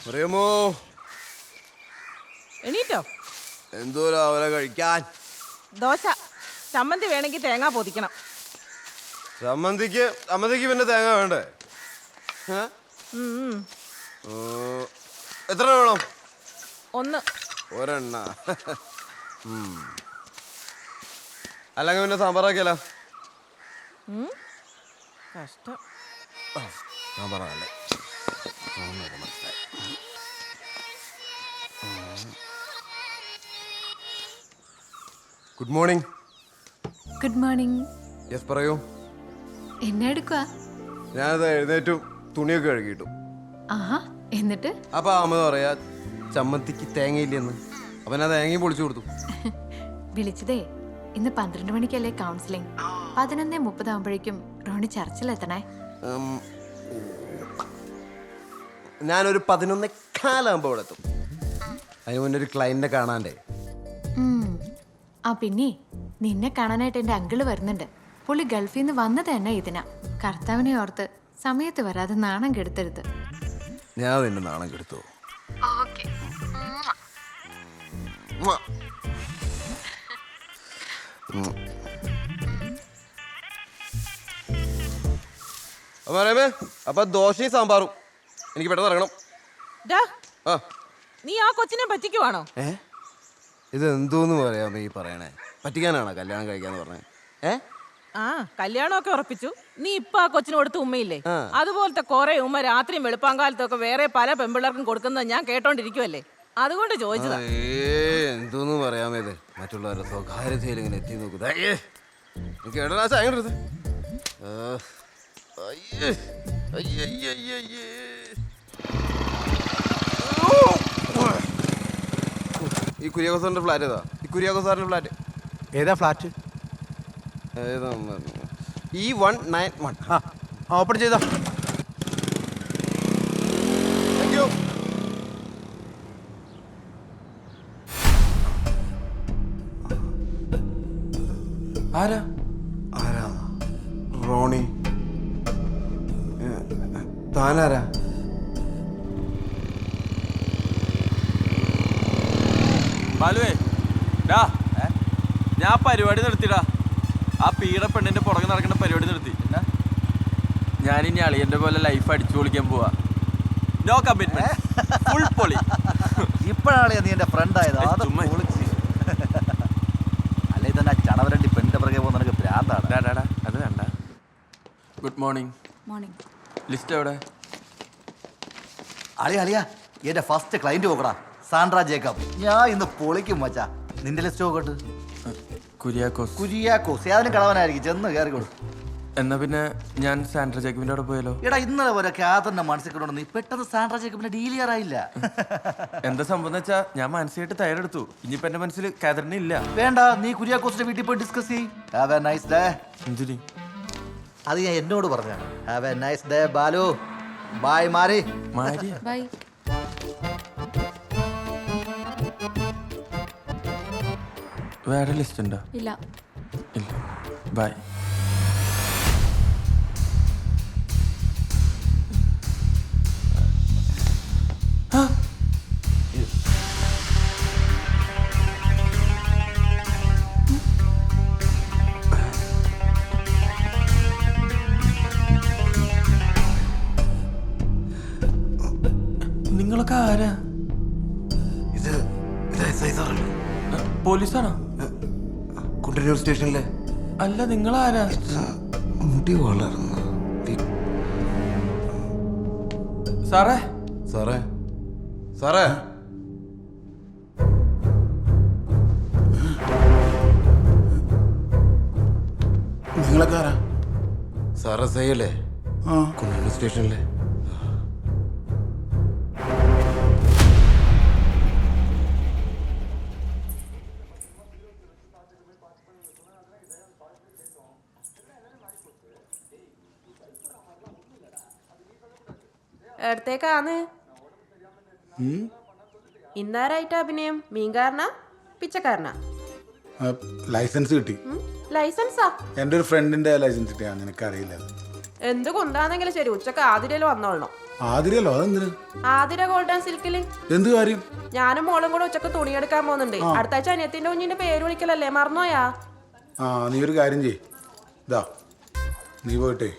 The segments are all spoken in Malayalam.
അറിയാമോ എണീറ്റോ? എന്തോ രാവിലെ കഴിക്കാൻ? ദോശ. ചമ്മന്തി വേണമെങ്കിൽ തേങ്ങ പൊതിക്കണം. ചമ്മന്തിക്ക് പിന്നെ തേങ്ങ വേണ്ടേ? എത്ര വേണം? ഒന്ന്. ഒരെണ്ണ. അല്ലെങ്കിൽ പിന്നെ സാമ്പാറാക്കിയല്ലോ. കഷ്ടം. സാമ്പാറല്ലേ? Good morning. Good morning. Yes പറയൂ. എന്നെ എടുക്കുക? ഞാനത് എഴുന്നേറ്റു തുണിയൊക്കെ കഴുകിയിട്ടു. ആഹാ, എന്നിട്ട്? അപ്പൊ അമ്മ പറയാ ചമ്മന്തിക്ക് തേങ്ങയില്ലെന്ന്. അപ്പൊ ഞാൻ തേങ്ങയും പൊളിച്ചു കൊടുത്തു. വിളിച്ചതേ ഇന്ന് 12 മണിക്കല്ലേ കൗൺസിലിംഗ്. 11:30 ആകുമ്പോഴേക്കും റോണി ചർച്ചിലെത്തണേ. ഞാനൊരു 11:15 ഇവിടെ എത്തും. അതിന് മുന്നേ ഒരു ക്ലയന്റിനെ കാണാണ്ടേ. ആ പിന്നെ നിന്നെ കാണാനായിട്ട് എൻ്റെ അങ്കിള് വരുന്നുണ്ട്. പുള്ളി ഗൾഫിൽ നിന്ന് വന്നത് തന്നെ ഇതിനാ. കർത്താവിനെ ഓർത്ത് സമയത്ത് വരാതെ നാണം കെടുത്തരുത്. ഞാൻ നിന്നെ നാണം കെടുത്തു. അപ്പൊ ദോശയും സാമ്പാറും എനിക്ക് പെട്ടെന്ന് ഇറങ്ങണം. നീ ആ കൊച്ചിനെ പറ്റിക്കുവാണോ? ഇത് എന്തോന്ന് പറയാമോ ഈ പറയണേ? പറ്റിക്കാനാണോ കല്യാണം കഴിക്കാന്ന് പറഞ്ഞേ? ആ കല്യാണമൊക്കെ ഉറപ്പിച്ചു. നീ ഇപ്പൊ ആ കൊച്ചിന് കൊടുത്ത ഉമ്മയില്ലേ, അതുപോലത്തെ കുറെ ഉമ്മ രാത്രിയും വെളുപ്പാങ്കാലത്തൊക്കെ വേറെ പല പെമ്പിള്ളേർക്കും കൊടുക്കുന്നത് ഞാൻ കേട്ടോണ്ടിരിക്കുവല്ലേ, അതുകൊണ്ട് ചോദിച്ചതാ. എന്തോന്ന് പറയാമോ ഇത്? മറ്റുള്ളവരുടെ സ്വകാര്യതയിൽ ഇങ്ങനെ എത്തി നോക്കുക. ഈ കുര്യാക്കോസാറിന്റെ ഫ്ലാറ്റ് ഏതാ? ഈ കുര്യാക്കോസാറിന്റെ ഫ്ലാറ്റ് ഏതാ ഫ്ലാറ്റ്? E191. ഓപ്പൺ ചെയ്തോ. Thank you. ആരാ? റോണി. താനാരാ? ബാലുവേ ഞാൻ പരിപാടി നിർത്തിടാ. ആ പീഡ പെണ്ണിന്റെ പുറകെ നടക്കുന്ന പരിപാടി നിർത്തി. ഞാനിനി അളിയന്റെ പോലെ ലൈഫ് അടിച്ചു പൊളിക്കാൻ പോവാ. നോ കമ്മിറ്റ്മെന്റ്, ഫുൾ പൊളി. ഇപ്പോഴാണ് നീ എന്റെ ഫ്രണ്ട് ആയത്. അല്ലെ തന്നെ ചടവരണ്ടി പെണ്ണിന്റെ പുറകെ പോകുന്ന നിനക്ക് ഭ്രാന്താണ്. അത് വേണ്ട. Good morning. മോർണിംഗ്. ലിസ്റ്റ് എവിടെ? അളിയാ എന്റെ ഫസ്റ്റ് ക്ലൈന്റ് നോക്കടാ, സാൻഡ്ര ജേക്കബ്. ഞാൻ ഇന്ന് പൊളിക്കും മച്ചാ. നിന്റെ ലിസ്റ്റ് നോക്കട്ട്. കുര്യാക്കോസ് ഏതാനും കളവനായിരിക്കും, ചെന്ന് കയറിക്കോളൂ. എന്നാ പിന്നെ ഞാൻ സാൻഡ്ര ജേക്കബിന്റെ അവിടെ പോയാലോ? എടാ ഇന്നലെ പോലെ കാതറിന്റെ മനസ്സിൽ കൊണ്ടു നീ പെട്ടെന്ന് സാൻഡ്ര ജേക്കബിന്റെ ഡീൽ ചെയ്യാറായില്ല. എന്താ സംഭവം വെച്ചാ ഞാൻ മാനസികമായിട്ട് തയ്യാറെടുത്തു. ഇനിയിപ്പോ എന്റെ മനസ്സിൽ കാതറിന് ഇല്ല. വേണ്ട, നീ കുര്യാക്കോസിന്റെ വീട്ടിൽ പോയി ഡിസ്കസ് ചെയ്യ്. Have a nice day. എന്തിനി? അത് ഞാൻ എന്നോട് പറഞ്ഞാണ്. Have a nice day Balu. Bye Mari. Bye. വേറെ ലിസ്റ്റ് ഉണ്ടോ? ഇല്ല. ബൈ. നിങ്ങളൊക്കെ ആരാ? ഇത് SI സാറല്ലേ? പോലീസാണോ? കുണ്ടന്നൂർ സ്റ്റേഷനിലെ. അല്ല, നിങ്ങളാരാ? മുടി വളർന്നു. സാറേ സാറേ സാറേ നിങ്ങളൊക്കെ ആരാ? സാറ് SI അല്ലേ? കുണ്ടന്നൂർ സ്റ്റേഷനിലെ. എടുത്തേക്കാന്ന് ഇന്നാരായിട്ട് അഭിനയം? മീൻകാരനാ പിച്ചക്കാരനാ? ലൈസൻസ് കിട്ടി. ലൈസൻസാ? എൻ്റെ ഒരു ഫ്രണ്ടിന്റെ ലൈസൻസ് കിട്ടിയാ, നിനക്കറിയില്ല. എന്ത് കുന്താന്നെങ്കിലും ശരി ഉച്ചക്ക് ആതിരയിൽ വന്നോളണം. ആതിരല്ലോ അതെന്തിന്? ആതിര ഗോൾഡ് ആൻഡ് സിൽക്കില് എന്ത് കാര്യം? ഞാനും മോളും കൂടെ ഉച്ചക്ക് തുണി എടുക്കാൻ പോകുന്നുണ്ട്. അടുത്ത ആഴ്ച അനിയത്തിന്റെ കുഞ്ഞിന്റെ പേര് വിളിക്കലല്ലേ, മറന്നോയാ? ആ നീ ഒരു കാര്യം ചെയ്, ഇതാ നീ പോയിട്ടേ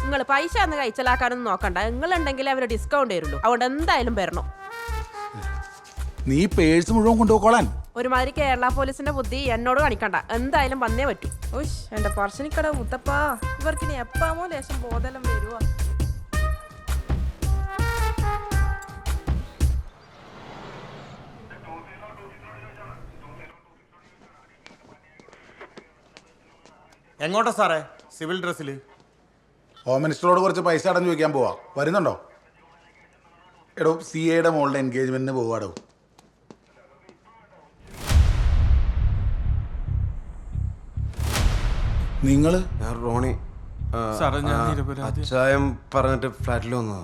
നിങ്ങൾ പൈസ അന്ന് കഴിച്ചലാക്കാനൊന്നും നോക്കണ്ട. നിങ്ങളുണ്ടെങ്കിൽ അവര് ഡിസ്കൗണ്ട് തരുള്ളൂ. അതുകൊണ്ട് എന്തായാലും വരണം. നീ പേഴ്സ് മുഴുവൻ കൊണ്ടുപോയിക്കോളാൻ. ഒരുമാതിരി കേരള പോലീസിന്റെ ബുദ്ധി എന്നോട് കാണിക്കണ്ട. എന്തായാലും വന്നേ പറ്റൂ. ഉഷ് എന്റെ പറശ്ശിനിക്കട മുത്തപ്പാ, ഇവർക്കിനി എപ്പാമോ ലേശം ബോധനം വരുവോ? എങ്ങോട്ടാ സാറേ? സിവിൽ ഡ്രസ്സിൽ. ഹോം മിനിസ്റ്ററോട് കുറച്ച് പൈസ അടഞ്ഞു ചോദിക്കാൻ പോവാ. വരുന്നുണ്ടോ? എടോ CAയുടെ മോളുടെ എൻഗേജ്മെന്റിന് പോവാടോ. നിങ്ങള്? ഞാൻ റോണി. സാറേ, ഞാൻ നിരപരാധി. അച്ചായം പറഞ്ഞിട്ട് ഫ്ലാറ്റിൽ വന്നതാ.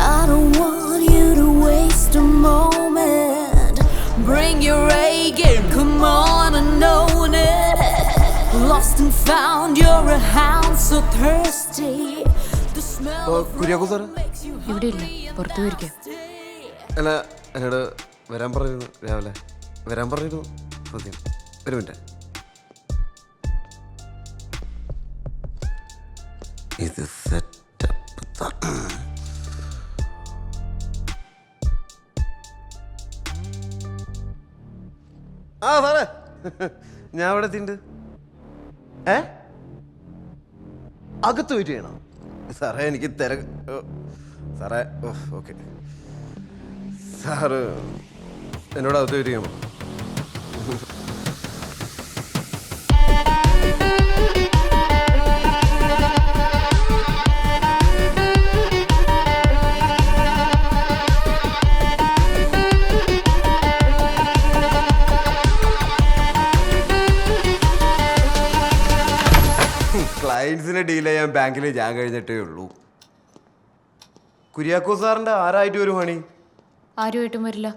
I don't want you to waste a moment. Bring your A game, come on and own it. Lost and found, you're a hound so thirsty. The smell of Kuriako sir makes you ഇവിടെ ഇല്ല, പുറത്തു പോയിരിക്കാം. അല്ല, എന്നോട് വരാൻ പറഞ്ഞിരുന്നു. രാവിലെ വരാൻ പറഞ്ഞിരുന്നു. സത്യം. ഒരു മിനിറ്റ്. ഇത് സെറ്റപ്പ്. ആ സാറേ, ഞാൻ ഇവിടെ എത്തിണ്ട്. അകത്ത് വെയിറ്റ് ചെയ്യണം സാറേ? എനിക്ക് സാറേ, ഓക്കെ സാറ് എന്നോട് അകത്ത് വെയിറ്റ് ചെയ്യാമോ? ക്ലയൻസിനെ ഡീൽ ചെയ്യാൻ ബാങ്കിൽ ഞാൻ കഴിഞ്ഞിട്ടേ ഉള്ളൂ. കുര്യാക്കോ സാറിൻ്റെ ആരായിട്ട് വരും പണി? ആരുമായിട്ടും വരില്ല.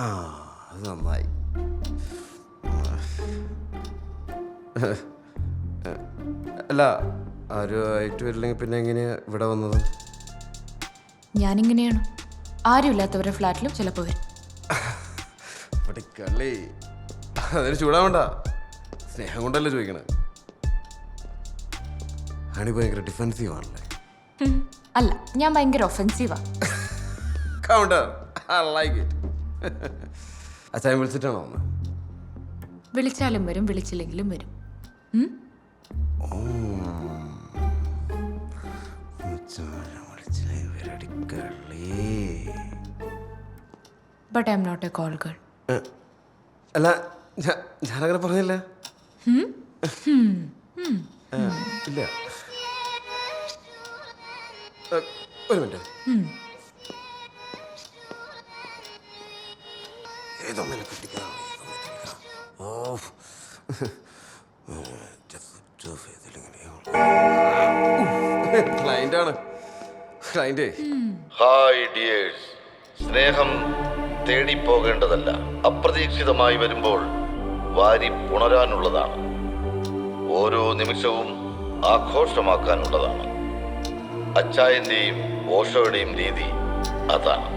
ആ, അത് നന്നായി. അല്ല, ആരുമായിട്ട് വരില്ലെങ്കിൽ പിന്നെ എങ്ങനെയാ ഇവിടെ വന്നത്? ഞാനിങ്ങനെയാണ്, ആരുമില്ലാത്തവരുടെ ഫ്ലാറ്റിലും ചിലപ്പോൾ വരും. പഠിക്കല്ലേ, അതിന് ചൂടാവണ്ട. സ്നേഹം കൊണ്ടല്ലേ ചോദിക്കണേ. ഹണി ഭയങ്കര ഡിഫെൻസീവ് ആണല്ലേ? അല്ല, ഞാൻ ഭയങ്കര ഒഫെൻസീവാ. Counter, I like it. അച്ചായൻ വിളിച്ചിട്ടാണോ വന്നത്? വിളിച്ചാലും വരും, വിളിച്ചില്ലെങ്കിലും വരും. But I am not a call girl. അല്ല, ഞാനങ്ങനെ പറഞ്ഞില്ല. ഇല്ല. ഒരു മിനിറ്റ്. ഏതൊന്നിനെ കിട്ടിക്കാം. ക്ലയന്റാണ്. ക്ലയന്റ്. Hi dears. സ്നേഹം തേടി പോകേണ്ടതല്ല, അപ്രതീക്ഷിതമായി വരുമ്പോൾ വാരി പുണരാനുള്ളതാണ്. ഓരോ നിമിഷവും ആഘോഷമാക്കാനുള്ളതാണ്. അച്ചായന്റെയും ഓഷോയുടെയും രീതി അതാണ്.